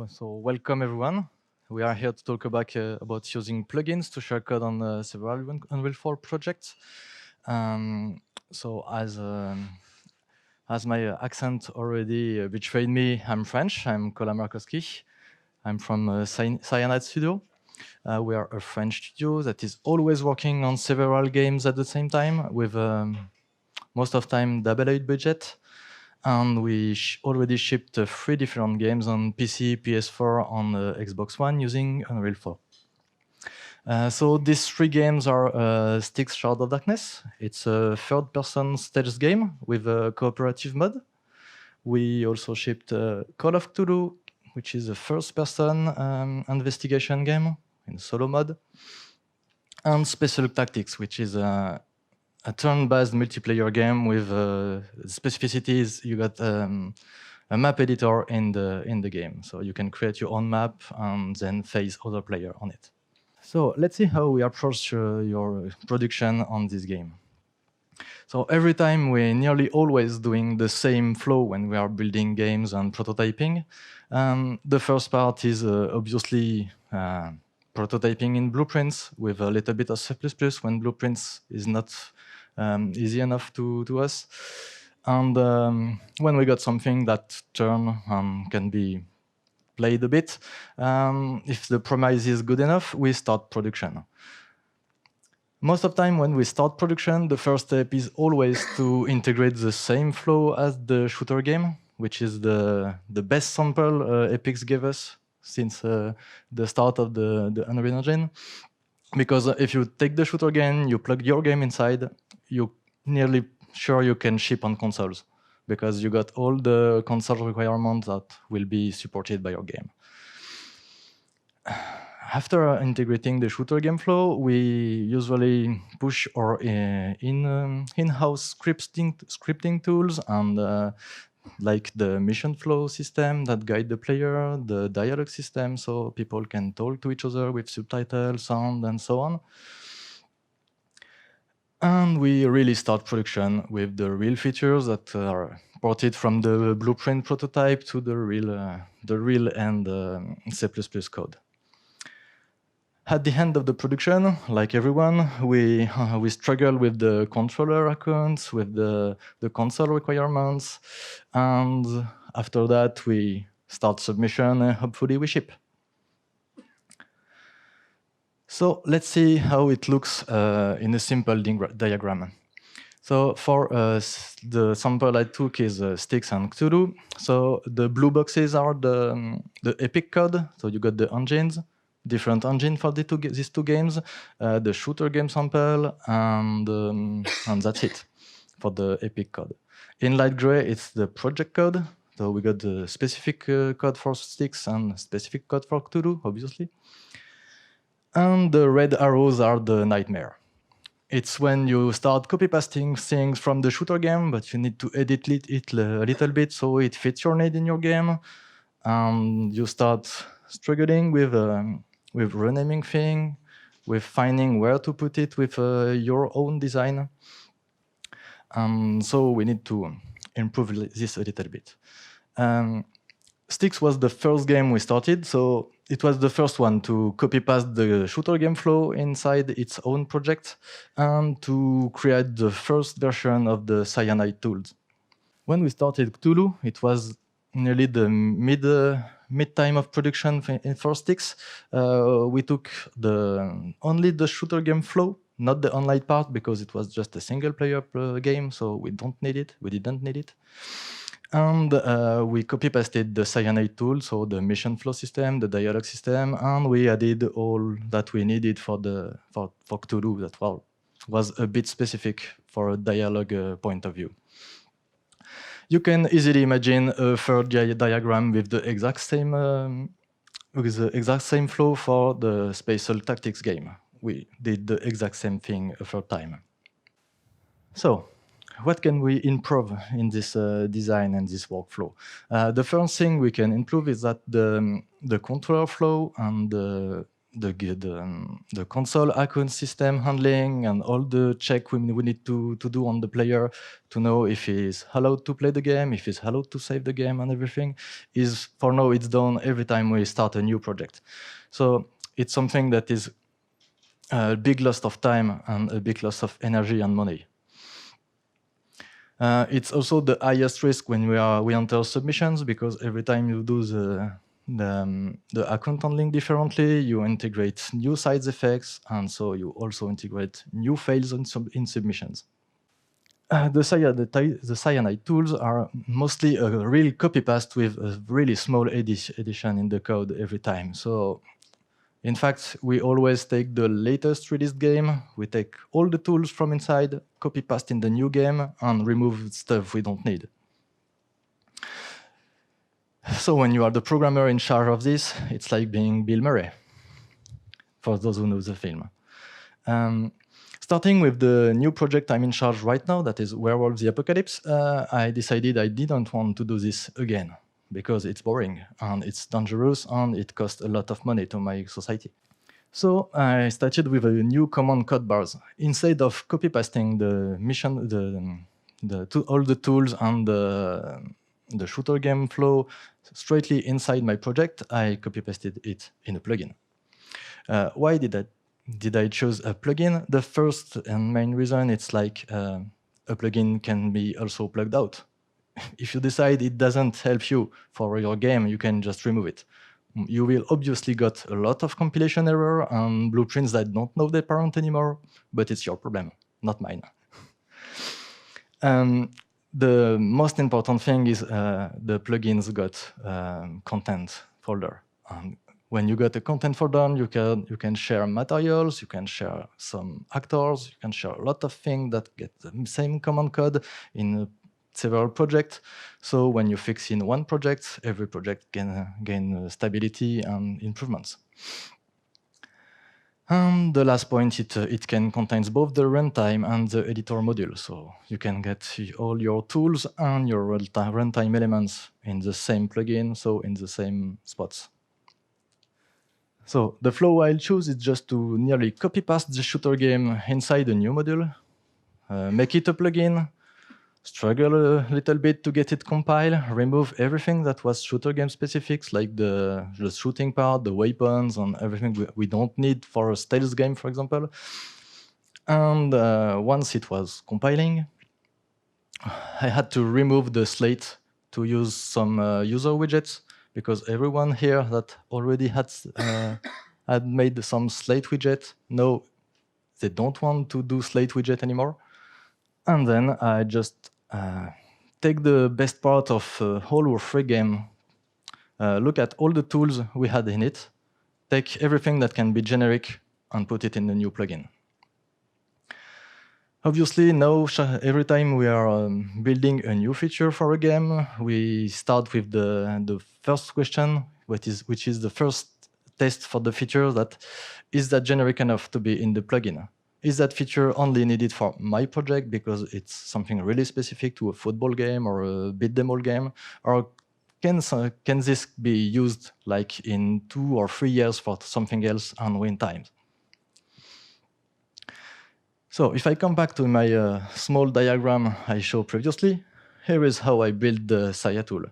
So welcome everyone. We are here to talk about using plugins to share code on several Unreal 4 projects. So as my accent already betrayed me, I'm French. I'm Colin Markowski. I'm from Cyanide studio. We are a French studio that is always working on several games at the same time with most of time double-A budget. And we already shipped 3 different games on PC, PS4, on Xbox One using Unreal 4. So these 3 games are Styx Shard of Darkness. It's a third-person stealth game with a cooperative mode. We also shipped Call of Cthulhu, which is a first-person investigation game in solo mode. And Special Tactics, which is a turn-based multiplayer game with specificities. You got a map editor in the game, so you can create your own map and then face other player on it. So let's see how we approach your production on this game. So every time we're nearly always doing the same flow when we are building games and prototyping. The first part is obviously prototyping in blueprints with a little bit of C++ when blueprints is not easy enough to us. And when we got something that can be played a bit, if the premise is good enough, we start production. Most of the time when we start production, the first step is always to integrate the same flow as the shooter game, which is the best sample Epix gave us since the start of the Unreal Engine. Because if you take the shooter game, you plug your game inside, you're nearly sure you can ship on consoles, because you got all the console requirements that will be supported by your game. After integrating the shooter game flow, we usually push our in-house scripting tools and like the mission flow system that guide the player, the dialogue system, so people can talk to each other with subtitles, sound, and so on. And we really start production with the real features that are ported from the blueprint prototype to the real and C++ code. At the end of the production, like everyone, we struggle with the controller accounts, with the console requirements, and after that we start submission and hopefully we ship. So let's see how it looks in a simple diagram. So for the sample I took is Styx and Cthulhu. So the blue boxes are the Epic code. So you got the engines, different engine for these two games, the shooter game sample, and that's it for the Epic code. In light gray, it's the project code. So we got the specific code for Styx and specific code for Cthulhu, obviously. And the red arrows are the nightmare. It's when you start copy-pasting things from the shooter game, but you need to edit it a little bit so it fits your need in your game. And you start struggling with renaming things, with finding where to put it with your own design. So we need to improve this a little bit. Styx was the first game we started, so it was the first one to copy-paste the shooter game flow inside its own project and to create the first version of the Cyanide tools. When we started Cthulhu, it was nearly the mid-time of production for Styx. We took only the shooter game flow, not the online part, because it was just a single-player game, so we didn't need it. And we copy-pasted the Cyanide tool, so the mission flow system, the dialogue system, and we added all that we needed for Cthulhu that was a bit specific for a dialogue point of view. You can easily imagine a third diagram with the exact same flow for the Special Tactics game. We did the exact same thing a third time. So, what can we improve in this design and this workflow? The first thing we can improve is that the controller flow and the console account system handling and all the check we need to do on the player to know if he's allowed to play the game, if he's allowed to save the game and everything, is for now it's done every time we start a new project. So it's something that is a big loss of time and a big loss of energy and money. It's also the highest risk when we enter submissions, because every time you do the account handling differently, you integrate new side effects, and so you also integrate new fails in submissions. The Cyanide tools are mostly a real copy-paste with a really small addition in the code every time. So in fact, we always take the latest released game, we take all the tools from inside, copy-paste in the new game, and remove stuff we don't need. So when you are the programmer in charge of this, it's like being Bill Murray, for those who know the film. Starting with the new project I'm in charge right now, that is Werewolf the Apocalypse, I decided I didn't want to do this again, because it's boring, and it's dangerous, and it costs a lot of money to my society. So I started with a new command code bars. Instead of copy-pasting the mission, all the tools and the shooter game flow straightly inside my project, I copy-pasted it in a plugin. Why did I choose a plugin? The first and main reason, it's like a plugin can be also plugged out. If you decide it doesn't help you for your game, you can just remove it. You will obviously got a lot of compilation error and blueprints that don't know their parent anymore, but it's your problem, not mine. The most important thing is the plugins got content folder. When you got a content folder, you can share materials, you can share some actors, you can share a lot of things that get the same command code in several projects. So when you fix in one project, every project can gain stability and improvements. And the last point, it can contains both the runtime and the editor module. So you can get all your tools and your runtime elements in the same plugin, so in the same spots. So the flow I'll choose is just to nearly copy-paste the shooter game inside a new module, make it a plugin, struggle a little bit to get it compiled, remove everything that was shooter game specifics, like the shooting part, the weapons, and everything we don't need for a stealth game, for example. And once it was compiling, I had to remove the slate to use some user widgets, because everyone here that already had made some slate widget, no, they don't want to do slate widget anymore. And then I just take the best part of whole or free game, look at all the tools we had in it, take everything that can be generic and put it in the new plugin. Obviously, now every time we are building a new feature for a game, we start with the first question, which is the first test for the feature, that is that generic enough to be in the plugin? Is that feature only needed for my project because it's something really specific to a football game or a beat them all game? Or can this be used like in 2 or 3 years for something else and win time? So if I come back to my small diagram I showed previously, here is how I build the CyaTool.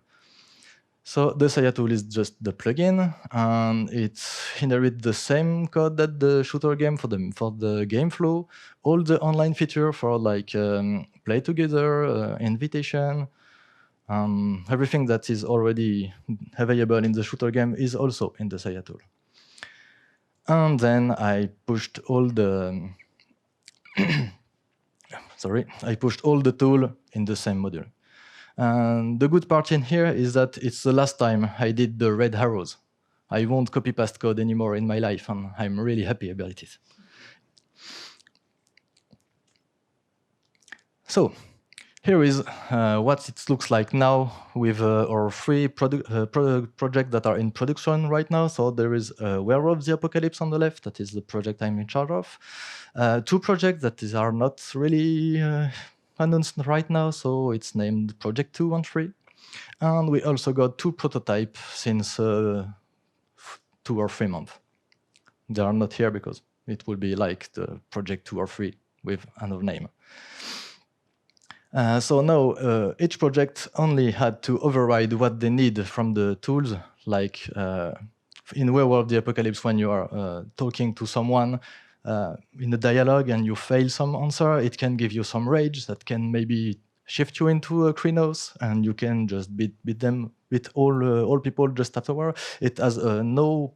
So the CyaTool is just the plugin, and it inherits the same code that the shooter game for the game flow, all the online feature for like play together, invitation, everything that is already available in the shooter game is also in the CyaTool. And then I pushed all the I pushed all the tool in the same module. And the good part in here is that it's the last time I did the red arrows. I won't copy-paste code anymore in my life, and I'm really happy about it. So here is what it looks like now with our 3 projects that are in production right now. So there is Werewolf the Apocalypse on the left, that is the project I'm in charge of. 2 projects that are not really announced right now, so it's named Project 2 and 3. And we also got 2 prototypes since 2 or 3 months. they are not here because it will be like the project 2 or 3 with another name. So now each project only had to override what they need from the tools, like in Werewolf of the Apocalypse, when you are talking to someone in a dialogue and you fail some answer, it can give you some rage that can maybe shift you into a Krynos, and you can just beat them with all people just afterward. It has no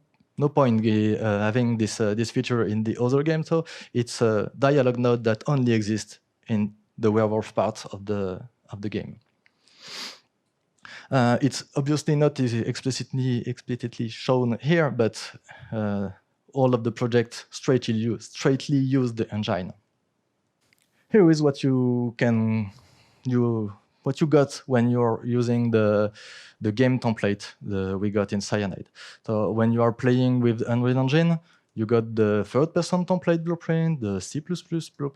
point having this feature in the other game, so it's a dialogue node that only exists in the werewolf part of the game. It's obviously not explicitly shown here, but all of the projects straightly use the engine. Here is what you got when you're using the game template we got in Cyanide. So when you are playing with Unreal Engine, you got the third-person template blueprint, the C++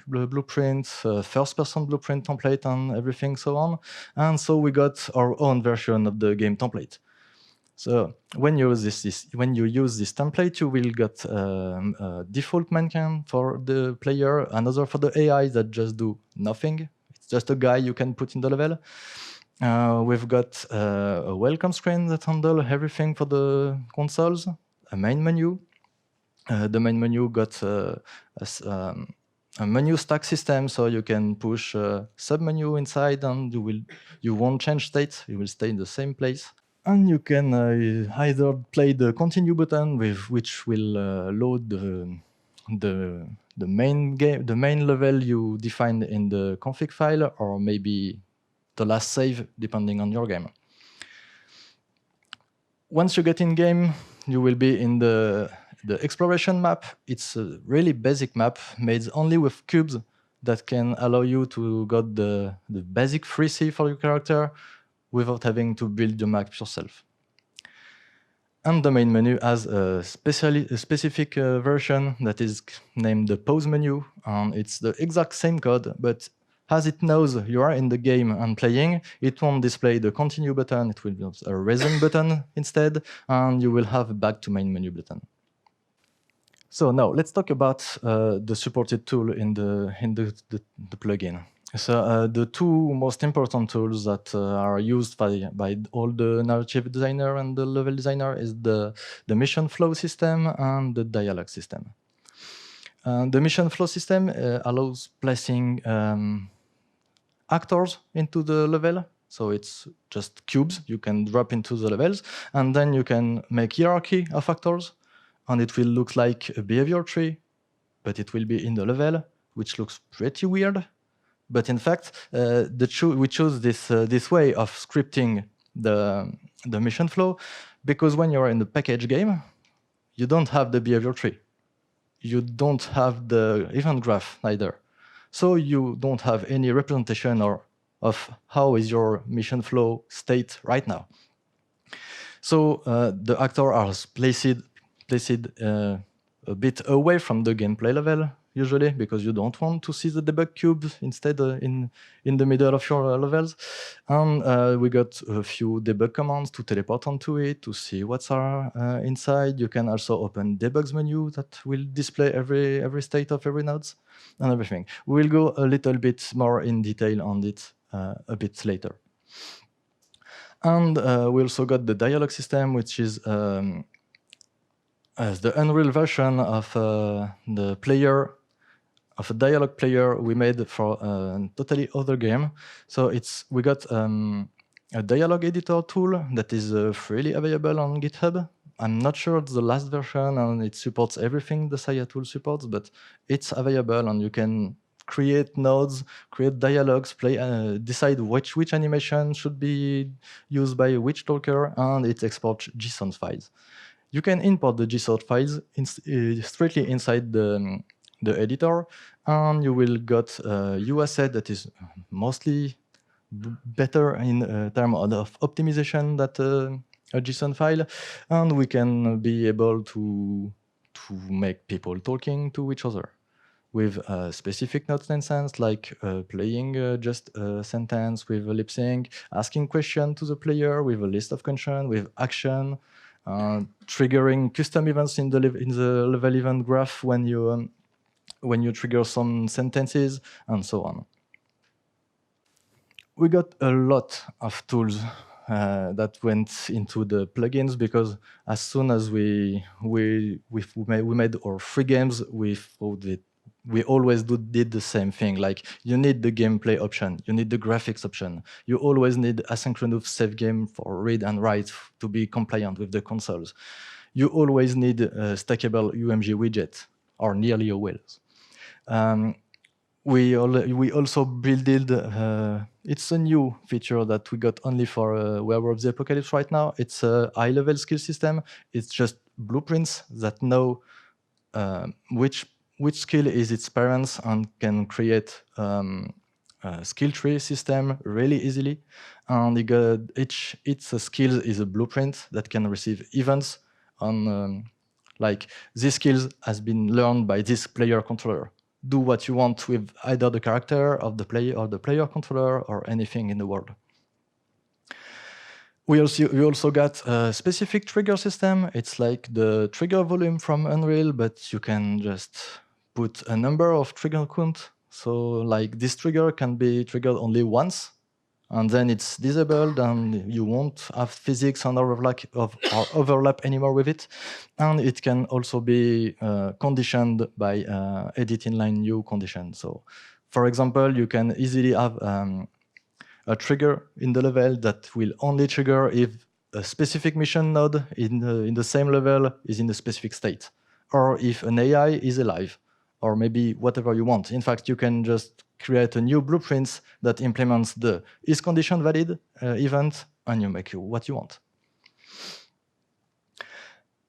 blueprint, first-person blueprint template, and everything so on. And so we got our own version of the game template. So when you use this template, you will get a default mannequin for the player, another for the AI that just do nothing. It's just a guy you can put in the level. We've got a welcome screen that handle everything for the consoles, a main menu. The main menu got a menu stack system, so you can push a sub-menu inside, and you won't change state. You will stay in the same place. And you can either play the continue button, which will load the main level you defined in the config file, or maybe the last save, depending on your game. Once you get in game, you will be in the exploration map. It's a really basic map made only with cubes that can allow you to get the basic 3C for your character without having to build the map yourself. And the main menu has a specific version that is named the pause menu. It's the exact same code, but as it knows you are in the game and playing, it won't display the continue button. It will be a resume button instead, and you will have a back to main menu button. So now let's talk about the supported tool in the plugin. So the two most important tools that are used by all the narrative designer and the level designer is the mission flow system and the dialogue system. The mission flow system allows placing actors into the level. So it's just cubes you can drop into the levels, and then you can make hierarchy of actors, and it will look like a behavior tree, but it will be in the level, which looks pretty weird. But in fact, we chose this way of scripting the mission flow because when you're in the package game, you don't have the behavior tree. You don't have the event graph either. So you don't have any representation of how is your mission flow state right now. So the actors are placed a bit away from the gameplay level, usually, because you don't want to see the debug cube instead in the middle of your levels. And we got a few debug commands to teleport onto it, to see what's inside. You can also open debugs menu that will display every state of every nodes and everything. We'll go a little bit more in detail on it a bit later. And we also got the dialogue system, which is as the Unreal version of the player, of a dialogue player we made for a totally other game. So we got a dialogue editor tool that is freely available on GitHub. I'm not sure it's the last version and it supports everything the CyaTools supports, but it's available and you can create nodes, create dialogues, decide which animation should be used by which talker, and it exports JSON files. You can import the JSON files straightly inside the editor, and you will get a USAid that is mostly better in terms of optimization than a JSON file, and we can be able to make people talking to each other with a specific note instance, like playing just a sentence with a lip sync, asking question to the player with a list of question, with action, triggering custom events in the level event graph when you trigger some sentences, and so on. We got a lot of tools that went into the plugins, because as soon as we made our free games, we thought that we always did the same thing. Like, you need the gameplay option, you need the graphics option, you always need asynchronous save game for read and write to be compliant with the consoles. You always need a stackable UMG widget, or nearly always. We also built, it's a new feature that we got only for Werewolf the Apocalypse right now. It's a high-level skill system. It's just blueprints that know which skill is its parents and can create a skill tree system really easily. And each skill is a blueprint that can receive events on, like, this skill has been learned by this player controller. Do what you want with either the character of the player or the player controller or anything in the world. We also got a specific trigger system. It's like the trigger volume from Unreal, but you can just put a number of trigger count. So, like, this trigger can be triggered only once, and then it's disabled, and you won't have physics and overlap anymore with it. And it can also be conditioned by edit inline new condition. So, for example, you can easily have a trigger in the level that will only trigger if a specific mission node in the same level is in a specific state, or if an AI is alive, or maybe whatever you want. In fact, you can just create a new blueprint that implements the is condition valid event, and you make what you want.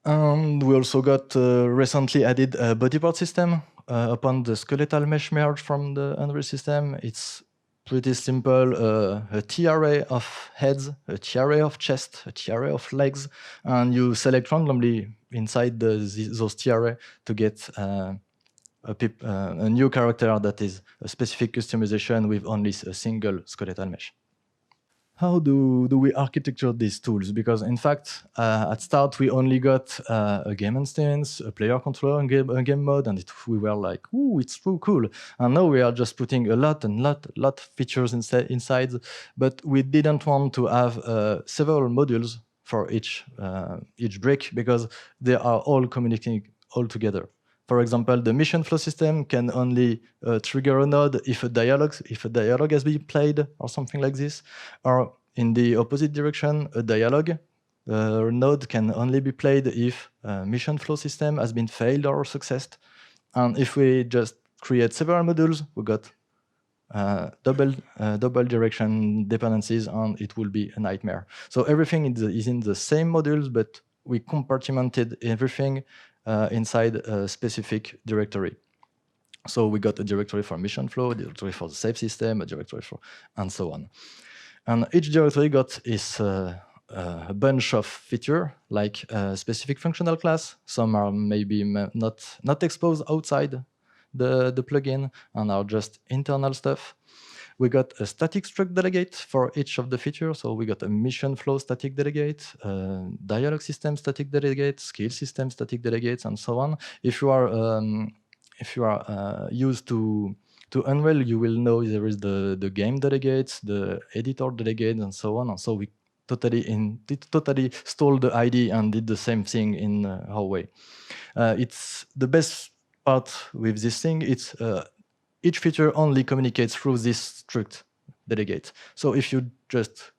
And we also got recently added a body part system upon the skeletal mesh merge from the Unreal system. It's pretty simple, a T-array of heads, a T-array of chest, a T-array of legs, and you select randomly inside those T-array to get a new character that is a specific customization with only a single skeletal mesh. How do we architecture these tools? Because, in fact, at start, we only got a game instance, a player controller, and a game mode, and we were like, ooh, it's so cool. And now we are just putting a lot of features inside, but we didn't want to have several modules for each brick, because they are all communicating all together. For example, the mission flow system can only trigger a node if a dialogue has been played, or something like this. Or in the opposite direction, a dialogue node can only be played if a mission flow system has been failed or successed. And if we just create several modules, we got double direction dependencies, and it will be a nightmare. So everything is in the same modules, but we compartmented everything inside a specific directory. So we got a directory for mission flow, a directory for the save system, a directory for, and so on. And each directory got is a bunch of features, like a specific functional class. Some are maybe not exposed outside the plugin and are just internal stuff. We got a static struct delegate for each of the features. So we got a mission flow static delegate, dialogue system static delegate, skill system static delegates, and so on. If you are used to Unreal, you will know there is the game delegates, the editor delegates, and so on. And so we totally stole the ID and did the same thing in our way. It's the best part with this thing. It's each feature only communicates through this struct delegate. So if you just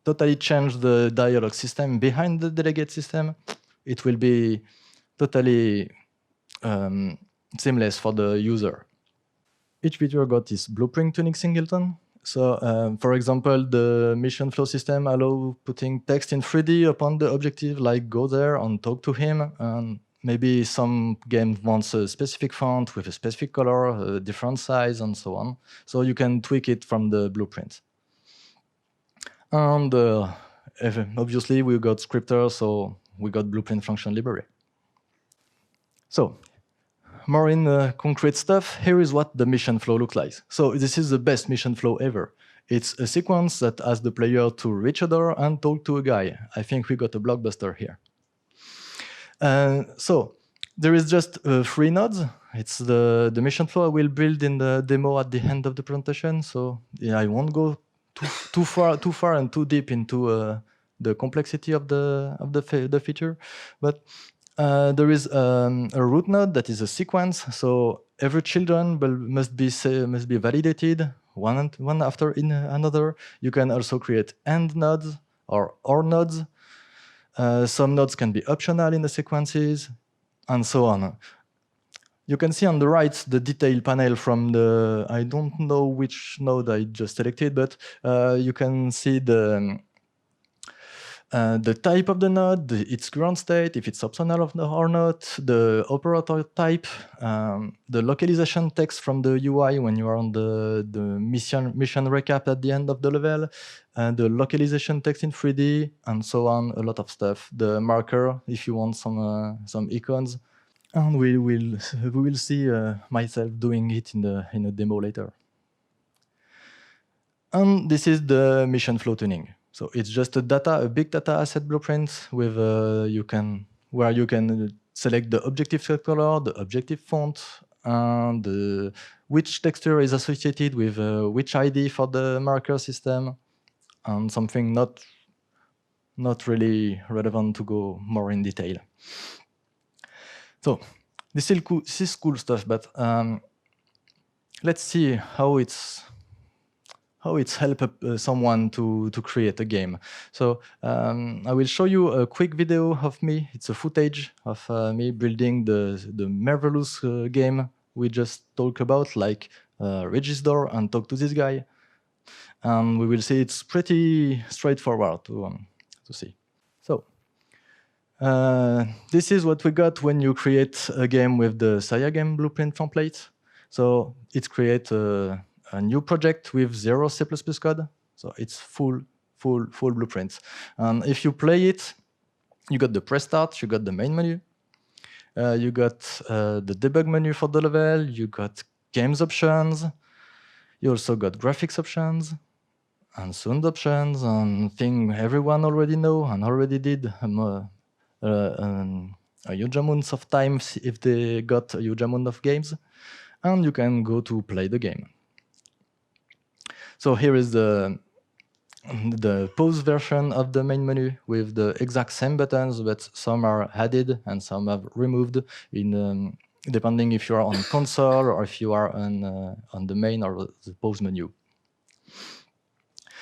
totally change the dialogue system behind the delegate system, it will be totally seamless for the user. Each feature got this blueprint tuning singleton. So, for example, the mission flow system allows putting text in 3D upon the objective, like go there and talk to him. And maybe some game wants a specific font with a specific color, a different size, and so on. So you can tweak it from the blueprint. And obviously, we got scripters, so we got blueprint function library. So, more in concrete stuff, here is what the mission flow looks like. So this is the best mission flow ever. It's a sequence that asks the player to reach a door and talk to a guy. I think we got a blockbuster here. So there is just 3 nodes. It's the mission flow I will build in the demo at the end of the presentation. So yeah, I won't go too far and too deep into the complexity of the feature, but there is a root node that is a sequence. So every children must be validated one after in another. You can also create end nodes or OR nodes. Some nodes can be optional in the sequences, and so on. You can see on the right the detail panel from the, I don't know which node I just selected, but you can see the type of the node, its ground state, if it's optional or not, the operator type, the localization text from the UI when you are on the mission recap at the end of the level, and the localization text in 3D, and so on, a lot of stuff. The marker, if you want some icons. And we will see myself doing it in a demo later. And this is the mission flow tuning. So it's just a big data asset blueprint with where you can select the objective set color, the objective font, and which texture is associated with which ID for the marker system, and something not really relevant to go more in detail. So this is cool stuff, but let's see how it's helped someone to create a game. So I will show you a quick video of me. It's a footage of me building the marvelous game we just talked about, like register and talk to this guy. And we will see it's pretty straightforward to see. So this is what we got when you create a game with the CyaGame blueprint template. So it creates a new project with 0 C++ code. So it's full blueprint. And if you play it, you got the press start, you got the main menu, you got the debug menu for the level, you got games options, you also got graphics options, and sound options, and thing everyone already know and already did a huge amount of time if they got a huge amount of games, and you can go to play the game. So here is the pause version of the main menu with the exact same buttons, but some are added and some are removed in depending if you are on console or if you are on the main or the pause menu.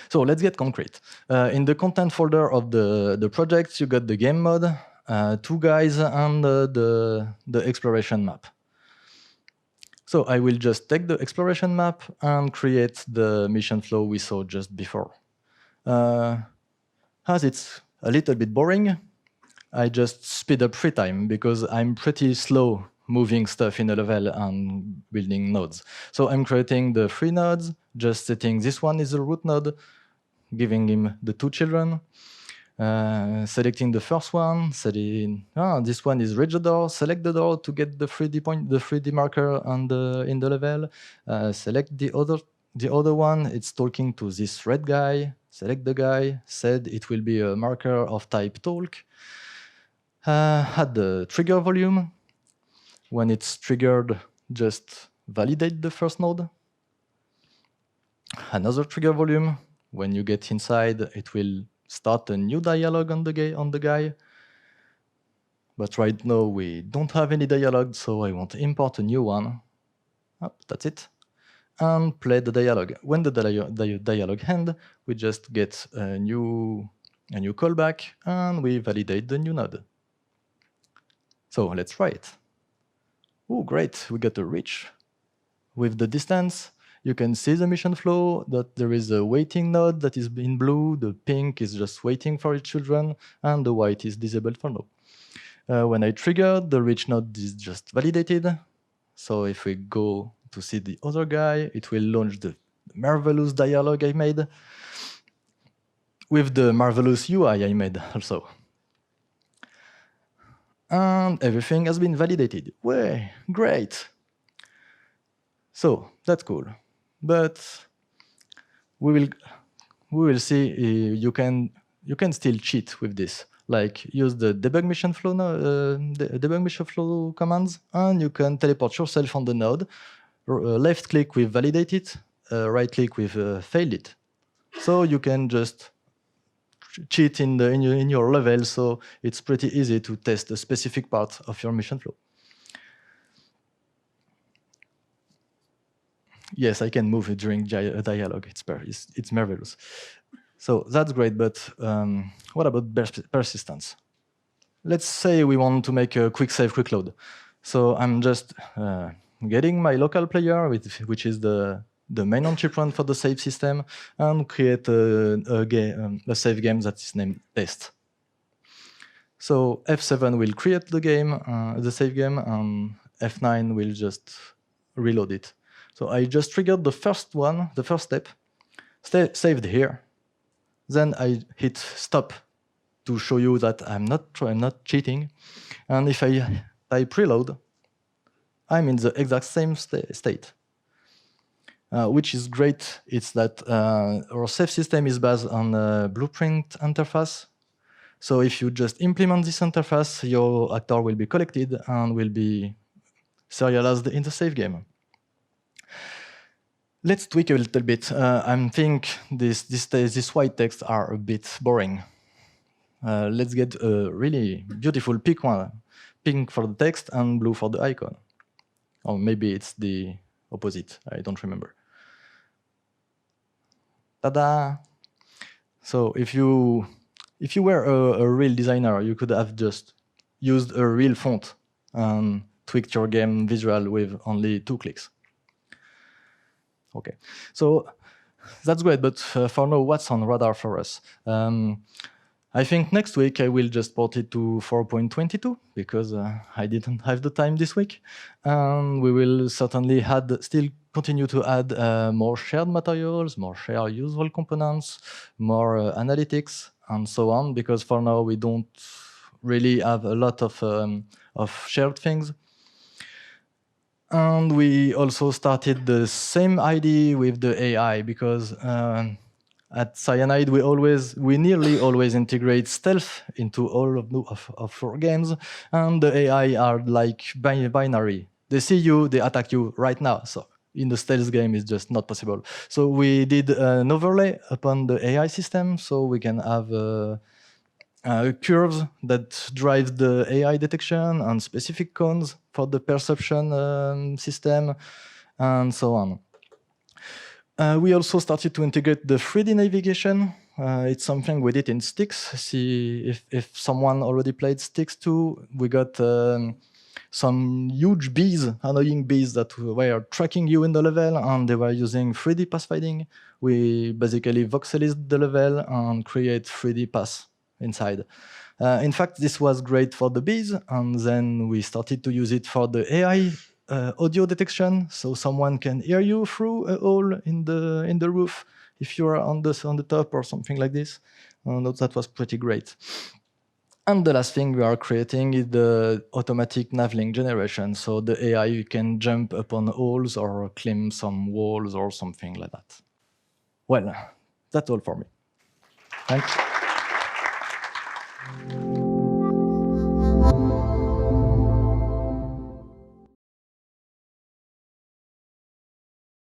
So let's get concrete. In the content folder of the project, you got the game mode, 2 guys, and the exploration map. So I will just take the exploration map and create the mission flow we saw just before. As it's a little bit boring, I just speed up free time because I'm pretty slow moving stuff in a level and building nodes. So I'm creating the 3 nodes, just setting this one is a root node, giving him the 2 children, selecting the first one, setting this one is reach the door, select the door to get the 3D point, the 3D marker in the level, select the other one, it's talking to this red guy, select the guy, said it will be a marker of type talk, add the trigger volume, when it's triggered just validate the first node, another trigger volume, when you get inside it will start a new dialogue on the guy. But right now we don't have any dialogue, so I want to import a new one. That's it. And play the dialogue. When the dialogue ends, we just get a new callback and we validate the new node. So let's try it. Oh, great, we got a reach. With the distance, you can see the mission flow, that there is a waiting node that is in blue, the pink is just waiting for its children, and the white is disabled for now. When I trigger, the reach node is just validated. So if we go to see the other guy, it will launch the marvelous dialogue I made with the marvelous UI I made also. And everything has been validated. Way, great. So that's cool. But we will see you can still cheat with this. Like use the debug mission flow, the debug mission flow commands, and you can teleport yourself on the node. Left click with validate it, right click with failed it. So you can just cheat in your level. So it's pretty easy to test a specific part of your mission flow. Yes, I can move it during a dialogue. It's marvelous. So that's great, but what about persistence? Let's say we want to make a quick save, quick load. So I'm just getting my local player, which is the main on-chip run for the save system, and create a save game that is named test. So F7 will create the game, the save game, and F9 will just reload it. So I just triggered the first one, the first step, saved here. Then I hit stop to show you that I'm not cheating. And if I type preload, I'm in the exact same state. Which is great. It's that our save system is based on a blueprint interface. So if you just implement this interface, your actor will be collected and will be serialized in the save game. Let's tweak a little bit. I think this white text are a bit boring. Let's get a really beautiful pink for the text and blue for the icon. Or maybe it's the opposite. I don't remember. Ta-da! So if you were a real designer, you could have just used a real font and tweaked your game visual with only 2 clicks. Okay, so that's great, but for now, what's on radar for us? I think next week I will just port it to 4.22 because I didn't have the time this week. And we will certainly still continue to add more shared materials, more shared useful components, more analytics, and so on, because for now we don't really have a lot of shared things. And we also started the same idea with the AI because at Cyanide, we nearly always integrate stealth into all of our games, and the AI are like binary. They see you, they attack you right now. So in the stealth game, it's just not possible. So we did an overlay upon the AI system, so we can have curves that drive the AI detection and specific cones for the perception system, and so on. We also started to integrate the 3D navigation. It's something we did in Styx. See if someone already played Styx 2. We got some huge bees, annoying bees that were tracking you in the level, and they were using 3D pathfinding. We basically voxelized the level and create 3D paths inside. In fact, this was great for the bees, and then we started to use it for the AI audio detection, so someone can hear you through a hole in the roof if you are on the top or something like this. That was pretty great. And the last thing we are creating is the automatic navlink generation, so the AI can jump upon holes or climb some walls or something like that. Well, that's all for me. Thanks.